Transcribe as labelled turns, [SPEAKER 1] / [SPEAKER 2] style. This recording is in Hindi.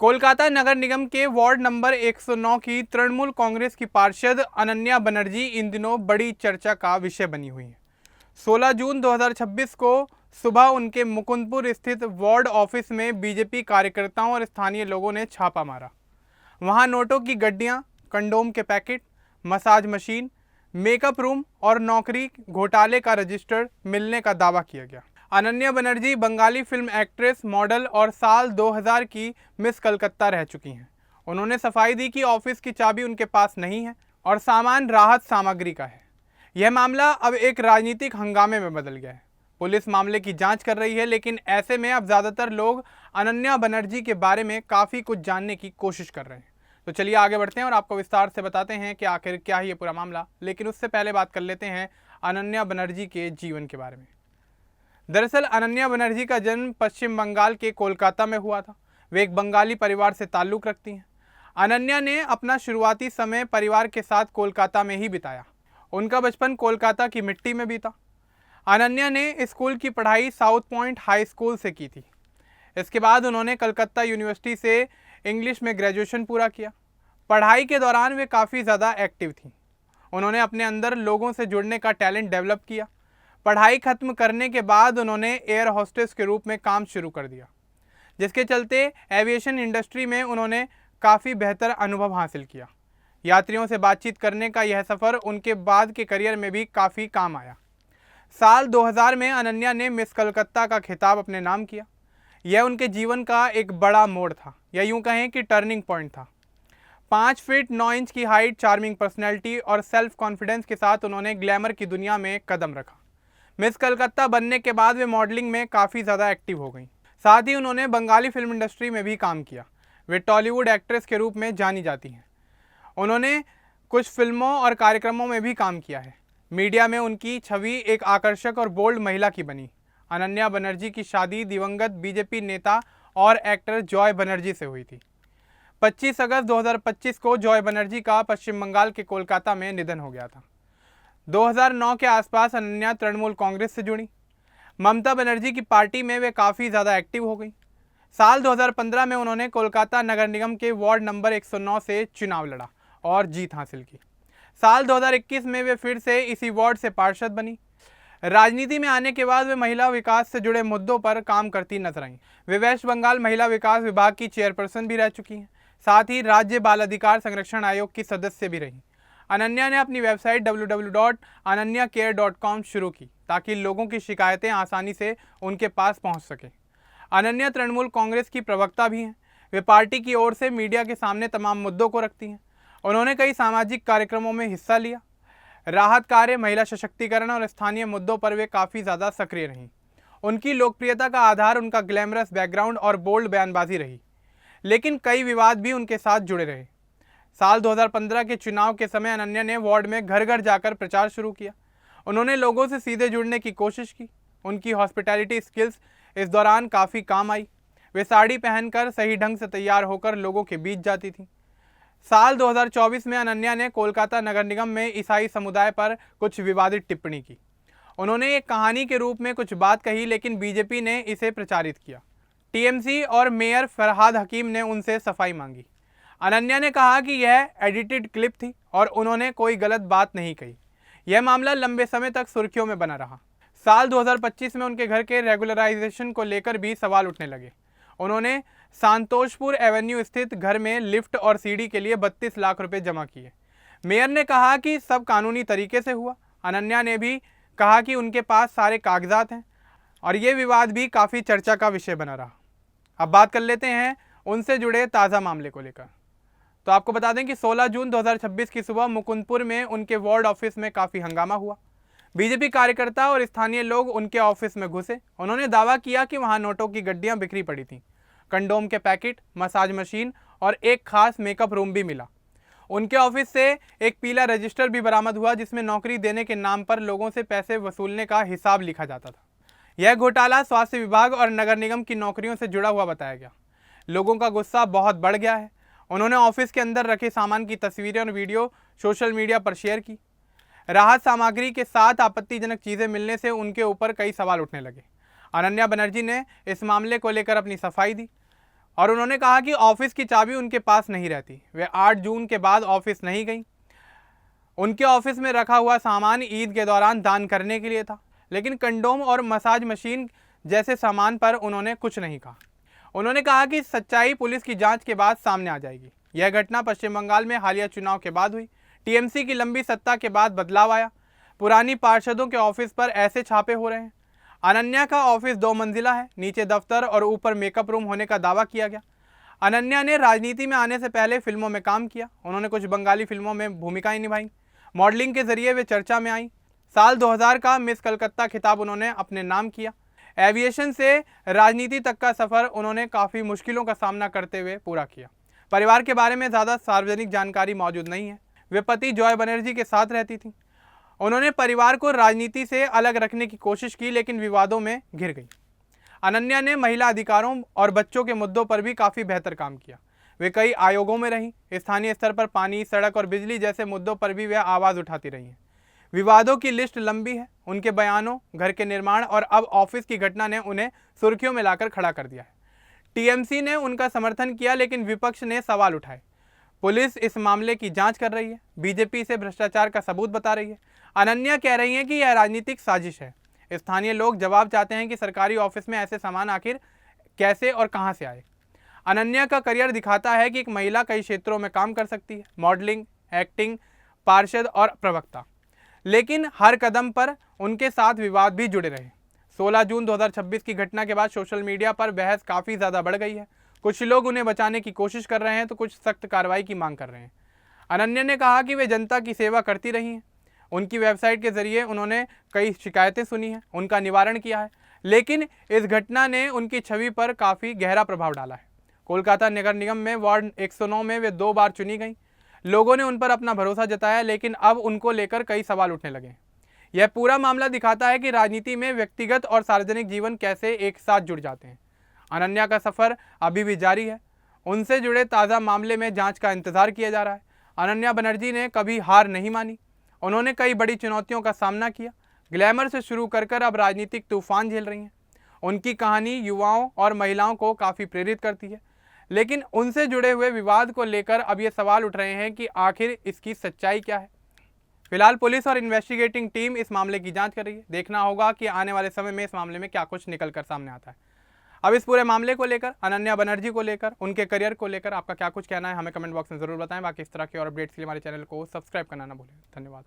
[SPEAKER 1] कोलकाता नगर निगम के वार्ड नंबर 109 की तृणमूल कांग्रेस की पार्षद अनन्या बनर्जी इन दिनों बड़ी चर्चा का विषय बनी हुई हैं। 16 जून 2026 को सुबह उनके मुकुंदपुर स्थित वार्ड ऑफिस में बीजेपी कार्यकर्ताओं और स्थानीय लोगों ने छापा मारा। वहां नोटों की गड्डियां, कंडोम के packet, massage machine, makeup room और नौकरी घोटाले का रजिस्टर मिलने का दावा किया गया। Ananya Banerjee Bengali film actress, model और साल 2000 की मिस कलकत्ता रह चुकी हैं। उन्होंने सफाई दी कि ऑफिस की चाबी उनके पास नहीं है और सामान राहत सामग्री का है। यह मामला अब एक राजनीतिक हंगामे में बदल गया है। पुलिस मामले की जांच कर रही है, लेकिन ऐसे में अब ज़्यादातर लोग अनन्या बनर्जी के बारे में काफ़ी कुछ जानने की कोशिश कर रहे हैं। तो चलिए आगे बढ़ते हैं और आपको विस्तार से बताते हैं कि आखिर क्या है ये पूरा मामला। लेकिन उससे पहले बात कर लेते हैं अनन्या बनर्जी के जीवन के बारे में। दरअसल अनन्या बनर्जी का जन्म पश्चिम बंगाल के कोलकाता में हुआ था। वे एक बंगाली परिवार से ताल्लुक़ रखती हैं। अनन्या ने अपना शुरुआती समय परिवार के साथ कोलकाता में ही बिताया। उनका बचपन कोलकाता की मिट्टी में बीता। अनन्या ने स्कूल की पढ़ाई साउथ पॉइंट हाई स्कूल से की थी। इसके बाद उन्होंने कलकत्ता यूनिवर्सिटी से इंग्लिश में ग्रेजुएशन पूरा किया। पढ़ाई के दौरान वे काफ़ी ज़्यादा एक्टिव थीं। उन्होंने अपने अंदर लोगों से जुड़ने का टैलेंट डेवलप किया। पढ़ाई खत्म करने के बाद उन्होंने एयर होस्टेस के रूप में काम शुरू कर दिया, जिसके चलते एविएशन इंडस्ट्री में उन्होंने काफ़ी बेहतर अनुभव हासिल किया। यात्रियों से बातचीत करने का यह सफ़र उनके बाद के करियर में भी काफ़ी काम आया। साल 2000 में अनन्या ने मिस कलकत्ता का खिताब अपने नाम किया। यह उनके जीवन का एक बड़ा मोड़ था, या यूँ कहें कि टर्निंग पॉइंट था। 5 फीट 9 इंच की हाइट, चार्मिंग पर्सनैलिटी और सेल्फ कॉन्फिडेंस के साथ उन्होंने ग्लैमर की दुनिया में कदम रखा। मिस कलकत्ता बनने के बाद वे मॉडलिंग में काफ़ी ज़्यादा एक्टिव हो गई। साथ ही उन्होंने बंगाली फिल्म इंडस्ट्री में भी काम किया। वे टॉलीवुड एक्ट्रेस के रूप में जानी जाती हैं। उन्होंने कुछ फिल्मों और कार्यक्रमों में भी काम किया है। मीडिया में उनकी छवि एक आकर्षक और बोल्ड महिला की बनी। अनन्या बनर्जी की शादी दिवंगत बीजेपी नेता और एक्टर जॉय बनर्जी से हुई थी। 25 अगस्त 2025 को जॉय बनर्जी का पश्चिम बंगाल के कोलकाता में निधन हो गया था। 2009 के आसपास अनन्या तृणमूल कांग्रेस से जुड़ी। ममता बनर्जी की पार्टी में वे काफ़ी ज़्यादा एक्टिव हो गई। साल 2015 में उन्होंने कोलकाता नगर निगम के वार्ड नंबर 109 से चुनाव लड़ा और जीत हासिल की। साल 2021 में वे फिर से इसी वार्ड से पार्षद बनी। राजनीति में आने के बाद वे महिला विकास से जुड़े मुद्दों पर काम करती नजर आईं। वे वेस्ट बंगाल महिला विकास विभाग की चेयरपर्सन भी रह चुकी हैं। साथ ही राज्य बाल अधिकार संरक्षण आयोग की सदस्य भी रहीं। अनन्या ने अपनी वेबसाइट www.ananyacare.com शुरू की, ताकि लोगों की शिकायतें आसानी से उनके पास पहुंच सकें। अनन्या तृणमूल कांग्रेस की प्रवक्ता भी हैं। वे पार्टी की ओर से मीडिया के सामने तमाम मुद्दों को रखती हैं। उन्होंने कई सामाजिक कार्यक्रमों में हिस्सा लिया। राहत कार्य, महिला सशक्तिकरण और स्थानीय मुद्दों पर वे काफ़ी ज़्यादा सक्रिय रहीं। उनकी लोकप्रियता का आधार उनका ग्लैमरस बैकग्राउंड और बोल्ड बयानबाजी रही, लेकिन कई विवाद भी उनके साथ जुड़े रहे। साल 2015 के चुनाव के समय अनन्या ने वार्ड में घर घर जाकर प्रचार शुरू किया। उन्होंने लोगों से सीधे जुड़ने की कोशिश की। उनकी हॉस्पिटैलिटी स्किल्स इस दौरान काफ़ी काम आई। वे साड़ी पहनकर सही ढंग से तैयार होकर लोगों के बीच जाती थीं। साल 2024 में अनन्या ने कोलकाता नगर निगम में ईसाई समुदाय पर कुछ विवादित टिप्पणी की। उन्होंने एक कहानी के रूप में कुछ बात कही, लेकिन बीजेपी ने इसे प्रचारित किया। टीएमसी और मेयर फरहाद हकीम ने उनसे सफाई मांगी। अनन्या ने कहा कि यह एडिटेड क्लिप थी और उन्होंने कोई गलत बात नहीं कही। यह मामला लंबे समय तक सुर्खियों में बना रहा। साल 2025 में उनके घर के रेगुलराइजेशन को लेकर भी सवाल उठने लगे। उन्होंने संतोषपुर एवेन्यू स्थित घर में लिफ्ट और सीढ़ी के लिए 32 लाख रुपए जमा किए। मेयर ने कहा कि सब कानूनी तरीके से हुआ। अनन्या ने भी कहा कि उनके पास सारे कागजात हैं और ये विवाद भी काफ़ी चर्चा का विषय बना रहा। अब बात कर लेते हैं उनसे जुड़े ताज़ा मामले को लेकर। तो आपको बता दें कि 16 जून 2026 की सुबह मुकुंदपुर में उनके वार्ड ऑफिस में काफ़ी हंगामा हुआ। बीजेपी कार्यकर्ता और स्थानीय लोग उनके ऑफिस में घुसे। उन्होंने दावा किया कि वहां नोटों की गड्डियां बिखरी पड़ी थीं, कंडोम के पैकेट, मसाज मशीन और एक खास मेकअप रूम भी मिला। उनके ऑफिस से एक पीला रजिस्टर भी बरामद हुआ, जिसमें नौकरी देने के नाम पर लोगों से पैसे वसूलने का हिसाब लिखा जाता था। यह घोटाला स्वास्थ्य विभाग और नगर निगम की नौकरियों से जुड़ा हुआ बताया गया। लोगों का गुस्सा बहुत बढ़ गया है। उन्होंने ऑफिस के अंदर रखे सामान की तस्वीरें और वीडियो सोशल मीडिया पर शेयर की। राहत सामग्री के साथ आपत्तिजनक चीज़ें मिलने से उनके ऊपर कई सवाल उठने लगे। अनन्या बनर्जी ने इस मामले को लेकर अपनी सफाई दी। और उन्होंने कहा कि ऑफिस की चाबी उनके पास नहीं रहती। वे 8 जून के बाद ऑफिस नहीं गई। उनके ऑफिस में रखा हुआ सामान ईद के दौरान दान करने के लिए था, लेकिन कंडोम और मसाज मशीन जैसे सामान पर उन्होंने कुछ नहीं कहा। उन्होंने कहा कि सच्चाई पुलिस की जांच के बाद सामने आ जाएगी। यह घटना पश्चिम बंगाल में हालिया चुनाव के बाद हुई। टीएमसी की लंबी सत्ता के बाद बदलाव आया। पुरानी पार्षदों के ऑफिस पर ऐसे छापे हो रहे हैं। अनन्या का ऑफिस 2 मंजिला है, नीचे दफ्तर और ऊपर मेकअप रूम होने का दावा किया गया। अनन्या ने राजनीति में आने से पहले फिल्मों में काम किया। उन्होंने कुछ बंगाली फिल्मों में भूमिकाएं निभाई। मॉडलिंग के जरिए वे चर्चा में आई। साल 2000 का मिस कलकत्ता खिताब उन्होंने अपने नाम किया। एविएशन से राजनीति तक का सफर उन्होंने काफ़ी मुश्किलों का सामना करते हुए पूरा किया। परिवार के बारे में ज़्यादा सार्वजनिक जानकारी मौजूद नहीं है। वे पति जॉय बनर्जी के साथ रहती थी। उन्होंने परिवार को राजनीति से अलग रखने की कोशिश की, लेकिन विवादों में घिर गई। अनन्या ने महिला अधिकारों और बच्चों के मुद्दों पर भी काफ़ी बेहतर काम किया। वे कई आयोगों में रहीं। स्थानीय स्तर पर पानी, सड़क और बिजली जैसे मुद्दों पर भी वे आवाज़ उठाती रही हैं। विवादों की लिस्ट लंबी है। उनके बयानों, घर के निर्माण और अब ऑफिस की घटना ने उन्हें सुर्खियों में लाकर खड़ा कर दिया है। टीएमसी ने उनका समर्थन किया, लेकिन विपक्ष ने सवाल उठाए। पुलिस इस मामले की जांच कर रही है। बीजेपी इसे भ्रष्टाचार का सबूत बता रही है। अनन्या कह रही हैं कि यह राजनीतिक साजिश है। स्थानीय लोग जवाब चाहते हैं कि सरकारी ऑफिस में ऐसे सामान आखिर कैसे और कहां से आए। अनन्या का करियर दिखाता है कि एक महिला कई क्षेत्रों में काम कर सकती है, मॉडलिंग, एक्टिंग, पार्षद और प्रवक्ता। लेकिन हर कदम पर उनके साथ विवाद भी जुड़े रहे। 16 जून 2026 की घटना के बाद सोशल मीडिया पर बहस काफ़ी ज़्यादा बढ़ गई है। कुछ लोग उन्हें बचाने की कोशिश कर रहे हैं तो कुछ सख्त कार्रवाई की मांग कर रहे हैं। अनन्या ने कहा कि वे जनता की सेवा करती रही हैं। उनकी वेबसाइट के जरिए उन्होंने कई शिकायतें सुनी हैं, उनका निवारण किया है, लेकिन इस घटना ने उनकी छवि पर काफ़ी गहरा प्रभाव डाला है। कोलकाता नगर निगम में वार्ड 109 में वे 2 बार चुनी गई। लोगों ने उन पर अपना भरोसा जताया, लेकिन अब उनको लेकर कई सवाल उठने लगे। यह पूरा मामला दिखाता है कि राजनीति में व्यक्तिगत और सार्वजनिक जीवन कैसे एक साथ जुड़ जाते हैं। अनन्या का सफ़र अभी भी जारी है। उनसे जुड़े ताज़ा मामले में जांच का इंतजार किया जा रहा है। अनन्या बनर्जी ने कभी हार नहीं मानी। उन्होंने कई बड़ी चुनौतियों का सामना किया। ग्लैमर से शुरू कर अब राजनीतिक तूफान झेल रही हैं। उनकी कहानी युवाओं और महिलाओं को काफ़ी प्रेरित करती है, लेकिन उनसे जुड़े हुए विवाद को लेकर अब ये सवाल उठ रहे हैं कि आखिर इसकी सच्चाई क्या है। फिलहाल पुलिस और इन्वेस्टिगेटिंग टीम इस मामले की जांच कर रही है। देखना होगा कि आने वाले समय में इस मामले में क्या कुछ निकल कर सामने आता है। अब इस पूरे मामले को लेकर, अनन्या बनर्जी को लेकर, उनके करियर को लेकर आपका क्या कुछ कहना है, हमें कमेंट बॉक्स में ज़रूर बताएं। बाकी इस तरह के और अपडेट्स के लिए हमारे चैनल को सब्सक्राइब करना ना भूलें। धन्यवाद।